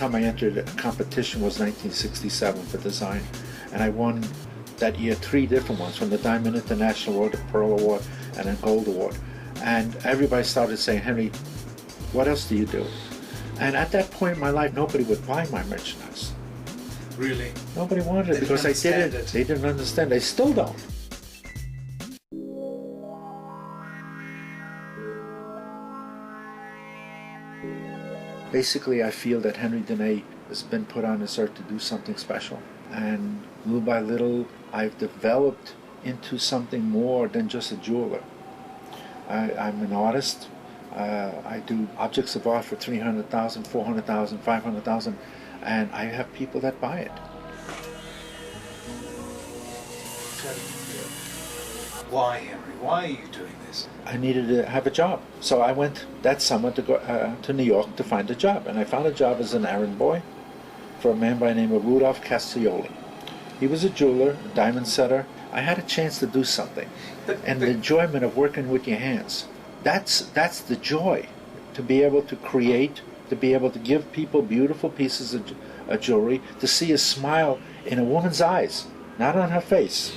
time I entered a competition was 1967 for design, and I won that year 3 different ones, from the Diamond International Award, the Pearl Award, and a Gold Award. And everybody started saying, Henry, what else do you do? And at that point in my life, nobody would buy my merchandise. Really? Nobody wanted it because I did it. They didn't understand. They still don't. Basically, I feel that Henry Dunay has been put on this earth to do something special. And little by little, I've developed into something more than just a jeweler. I'm an artist. I do objects of art for $300,000, $400,000, $500,000, and I have people that buy it. Why, Henry? Why are you doing this? I needed to have a job, so I went that summer to go to New York to find a job, and I found a job as an errand boy for a man by the name of Rudolph Castiglione. He was a jeweler, a diamond setter. I had a chance to do something, and the enjoyment of working with your hands. That's the joy, to be able to create, to be able to give people beautiful pieces of jewelry, to see a smile in a woman's eyes, not on her face.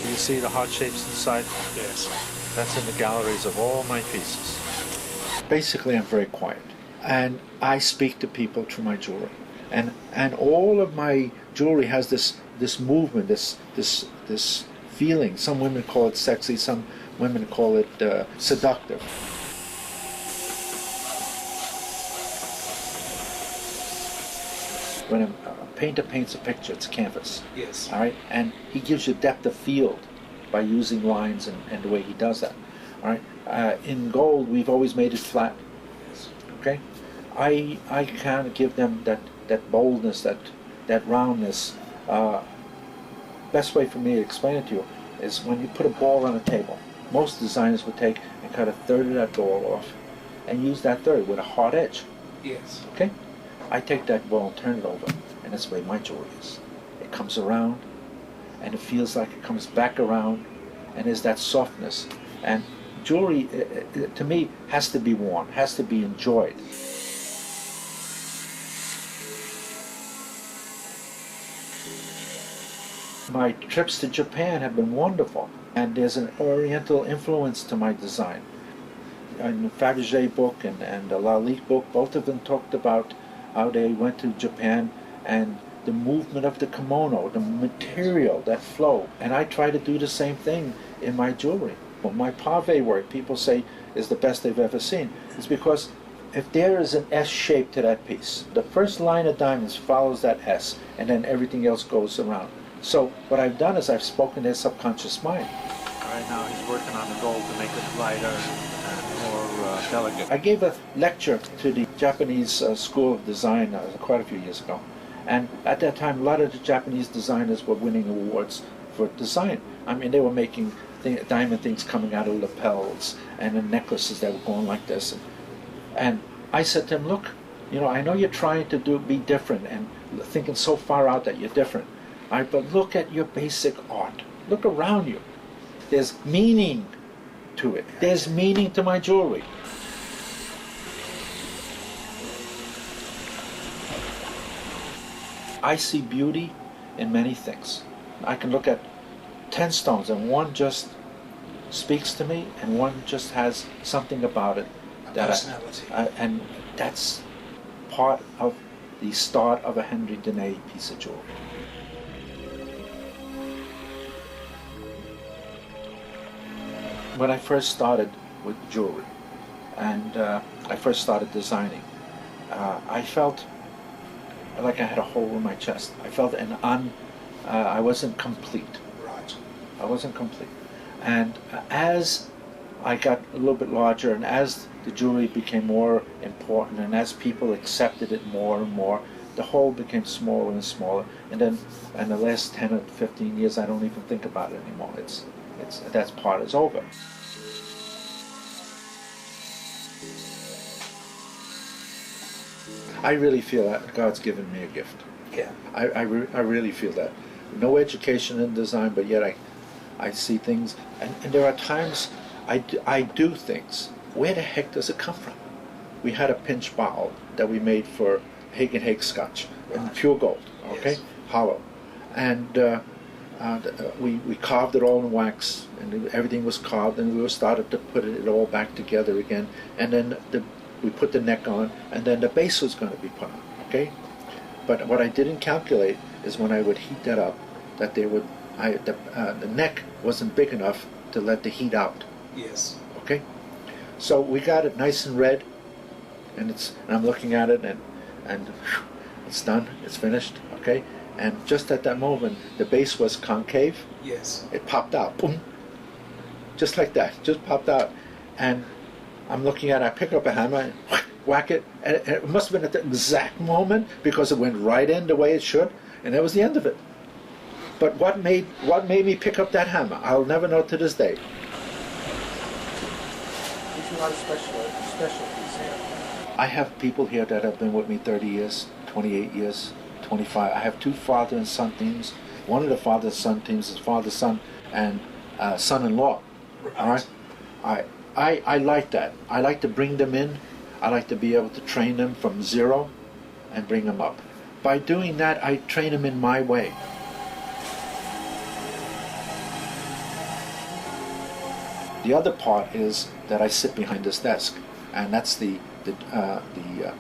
You see the heart shapes inside? Yes. That's in the galleries of all my pieces. Basically, I'm very quiet, and I speak to people through my jewelry, and all of my jewelry has this movement, this feeling. Some women call it sexy, some women call it seductive. When a painter paints a picture, it's a canvas. Yes. All right, and he gives you depth of field by using lines and the way he does that. All right, in gold, we've always made it flat. Yes. Okay, I kind of give them that boldness, that roundness. Best way for me to explain it to you is when you put a ball on a table. Most designers would take and cut a third of that ball off and use that third with a hard edge. Yes. Okay? I take that ball and turn it over, and that's the way my jewelry is. It comes around, and it feels like it comes back around, and there's that softness. And jewelry, to me, has to be worn, has to be enjoyed. My trips to Japan have been wonderful, and there's an Oriental influence to my design. In the Fabergé book and the Lalique book, both of them talked about how they went to Japan and the movement of the kimono, the material, that flow. And I try to do the same thing in my jewelry. Well, my pave work, people say, is the best they've ever seen. It's because if there is an S shape to that piece, the first line of diamonds follows that S, and then everything else goes around. So what I've done is I've spoken their subconscious mind. Right now he's working on the gold to make it lighter and more delicate. I gave a lecture to the Japanese School of Design quite a few years ago. And at that time, a lot of the Japanese designers were winning awards for design. I mean, they were making diamond things coming out of lapels and the necklaces that were going like this. And I said to him, look, you know, I know you're trying to be different and thinking so far out that you're different. But look at your basic art. Look around you. There's meaning to it. There's meaning to my jewelry. I see beauty in many things. I can look at 10 stones and one just speaks to me and one just has something about it. Personality. And that's part of the start of a Henry Dunay piece of jewelry. When I first started with jewelry and I first started designing, I felt like I had a hole in my chest. I felt I wasn't complete. Right. I wasn't complete. And as I got a little bit larger and as the jewelry became more important and as people accepted it more and more, the hole became smaller and smaller. And then in the last 10 or 15 years, I don't even think about it anymore. That part is over. I really feel that God's given me a gift. Yeah. I really feel that. No education in design, but yet I see things, and there are times I do things. Where the heck does it come from? We had a pinch bottle that we made for Hagen Scotch in pure gold, okay, Yes. hollow, and we carved it all in wax, and everything was carved, and we started to put it all back together again, and then we put the neck on, and then the base was going to be put on, okay. But what I didn't calculate is when I would heat that up, that the neck wasn't big enough to let the heat out. Yes. Okay, so we got it nice and red, and I'm looking at it, and it's done. It's finished. Okay, and just at that moment, the base was concave. Yes. It popped out, boom, just like that, just popped out, and I'm looking at it. I pick up a hammer and whack it, and it must have been at the exact moment because it went right in the way it should, and that was the end of it. But what made me pick up that hammer, I'll never know to this day. There's a lot of specialties here. I have people here that have been with me 30 years, 28 years, 25. I have two father and son teams. One of the father and son teams is father, son, and son-in-law. Right. All right. I like that. I like to bring them in. I like to be able to train them from zero and bring them up. By doing that, I train them in my way. The other part is that I sit behind this desk, and that's the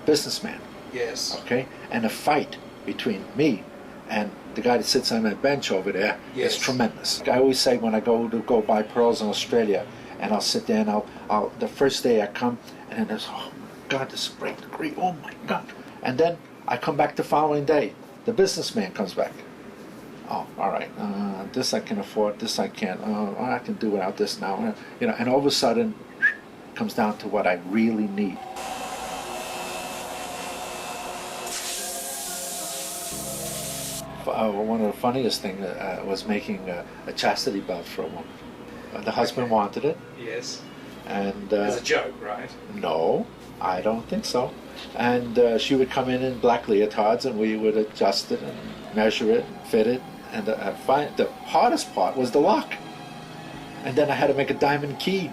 businessman. Yes. Okay, and a fight between me and the guy that sits on that bench over there Yes. is tremendous. I always say when I go buy pearls in Australia, and I'll sit there and I'll the first day I come and there's, oh God, this is great, oh my God, and then I come back the following day. The businessman comes back. Oh, all right. This I can afford. This I can't. I can do without this now. And all of a sudden, it comes down to what I really need. One of the funniest things was making a chastity belt for a woman. The husband wanted it, Yes. and As a joke, right? no, I don't think so. And she would come in black leotards, and we would adjust it and measure it, and fit it. And the hardest part was the lock. And then I had to make a diamond key